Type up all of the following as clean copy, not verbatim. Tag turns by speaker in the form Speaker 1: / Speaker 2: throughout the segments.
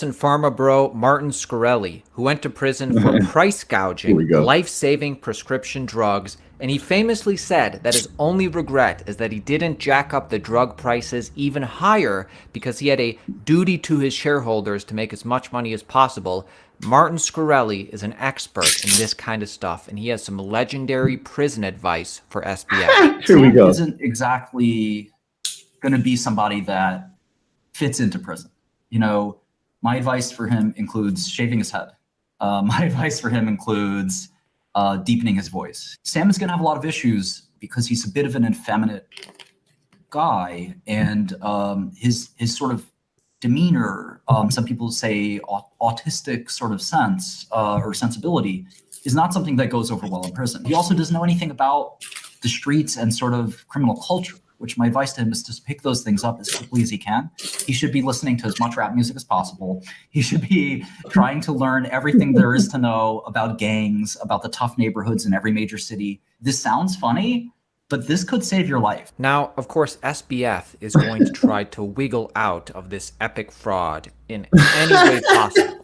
Speaker 1: And pharma bro Martin Shkreli, who went to prison for price gouging life-saving prescription drugs, and he famously said that his only regret is that he didn't jack up the drug prices even higher because he had a duty to his shareholders to make as much money as possible. Martin Shkreli is an expert in this kind of stuff, and he has some legendary prison advice for SBF.
Speaker 2: Here we go. Isn't exactly going to be somebody that fits into prison. You know, my advice for him includes shaving his head. My advice for him includes deepening his voice. Sam is going to have a lot of issues because he's a bit of an effeminate guy, and his sort of demeanor, some people say autistic sort of sense or sensibility, is not something that goes over well in prison. He also doesn't know anything about the streets and sort of criminal culture, which my advice to him is to pick those things up as quickly as he can. He should be listening to as much rap music as possible. He should be trying to learn everything there is to know about gangs, about the tough neighborhoods in every major city. This sounds funny, but this could save your life.
Speaker 1: Now, of course, SBF is going to try to wiggle out of this epic fraud in any way possible.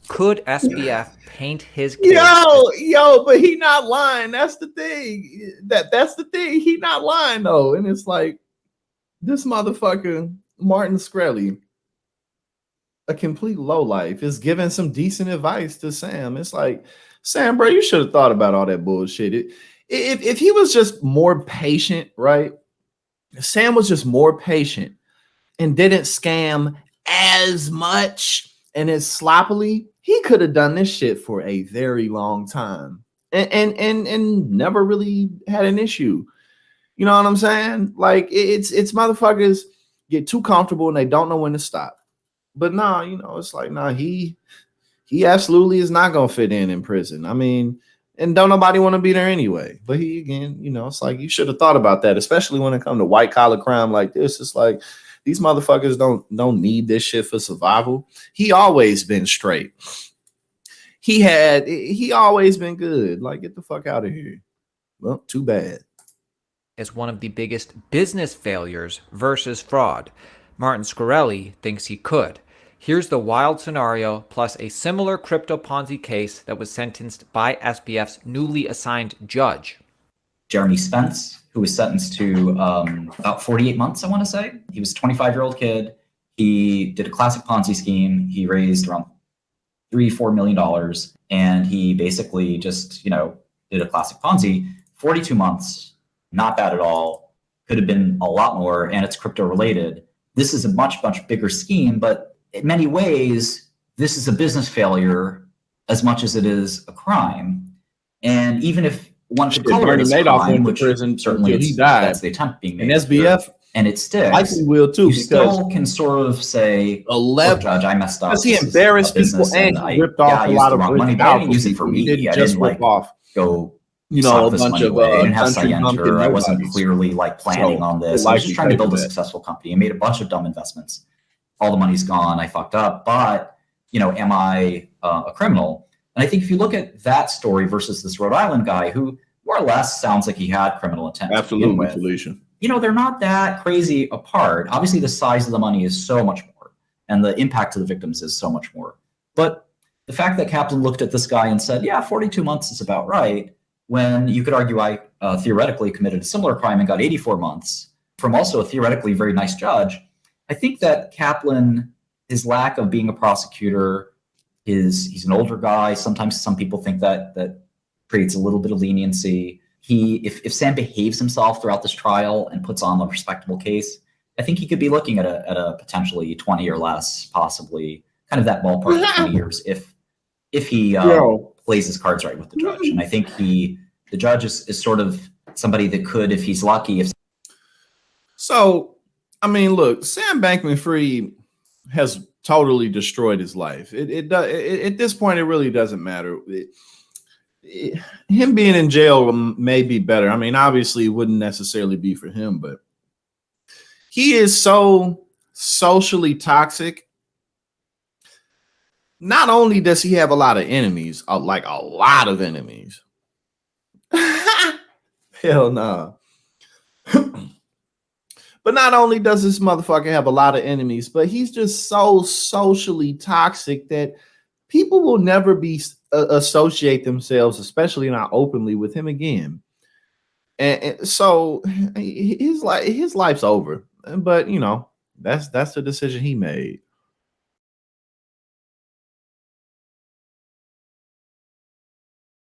Speaker 1: Could SBF paint his case?
Speaker 3: Yo, but he not lying. That's the thing. That's the thing. He not lying though. And it's like this motherfucker, Martin Shkreli, a complete lowlife, is giving some decent advice to Sam. It's like, Sam, bro, you should have thought about all that bullshit. If he was just more patient, right? Sam was just more patient and didn't scam as much and as sloppily, he could have done this shit for a very long time and never really had an issue. You know what I'm saying? Like it's motherfuckers get too comfortable and they don't know when to stop. But nah, you know, it's like, nah, he absolutely is not gonna fit in prison. I mean, and don't nobody want to be there anyway. But he, again, you know, it's like you should have thought about that, especially when it comes to white collar crime like this. It's like these motherfuckers don't need this shit for survival. He always been straight. He always been good. Like, get the fuck out of here. Well, too bad.
Speaker 1: As one of the biggest business failures versus fraud, Martin Shkreli thinks he could. Here's the wild scenario plus a similar crypto Ponzi case that was sentenced by SBF's newly assigned judge.
Speaker 2: Jeremy Spence, who was sentenced to about 48 months, I want to say. He was a 25-year-old kid. He did a classic Ponzi scheme. He raised around $3-4 million, and he basically just, you know, did a classic Ponzi. 42 months, not bad at all. Could have been a lot more, and it's crypto related. This is a much bigger scheme, but in many ways, this is a business failure as much as it is a crime. And even if one should color it as a crime, which certainly he died, that's the attempt being made.
Speaker 3: And SBF,
Speaker 2: and it sticks.
Speaker 3: Likely will too.
Speaker 2: You still can sort of say, "Look, Judge, I messed up."
Speaker 3: Because he embarrassed people and he ripped off a lot of
Speaker 2: money. But I didn't use it for me. I didn't like go, you know, a bunch of. I didn't have Scienter. I wasn't clearly like planning on this. I was just trying to build a successful company. I made a bunch of dumb investments. All the money's gone. I fucked up. But you know, am I a criminal? And I think if you look at that story versus this Rhode Island guy who more or less sounds like he had criminal intent.
Speaker 3: Absolutely, Felicia.
Speaker 2: You know, they're not that crazy apart. Obviously, the size of the money is so much more, and the impact to the victims is so much more. But the fact that Kaplan looked at this guy and said, yeah, 42 months is about right, when you could argue I theoretically committed a similar crime and got 84 months from also a theoretically very nice judge, I think that Kaplan, his lack of being a prosecutor, he's an older guy. Sometimes some people think that creates a little bit of leniency. If Sam behaves himself throughout this trial and puts on a respectable case, I think he could be looking at a potentially 20 or less, possibly kind of that ballpark of 20 years if he plays his cards right with the judge. And I think the judge is sort of somebody that could, if he's lucky.
Speaker 3: So, I mean, look, Sam Bankman-Fried has totally destroyed his life. It at this point, it really doesn't matter. Him being in jail may be better. I mean, obviously it wouldn't necessarily be for him, but he is so socially toxic. Not only does he have a lot of enemies, like a lot of enemies. Hell no. But not only does this motherfucker have a lot of enemies, but he's just so socially toxic that people will never be associate themselves, especially not openly, with him again. And so his life's over. But you know, that's the decision he made.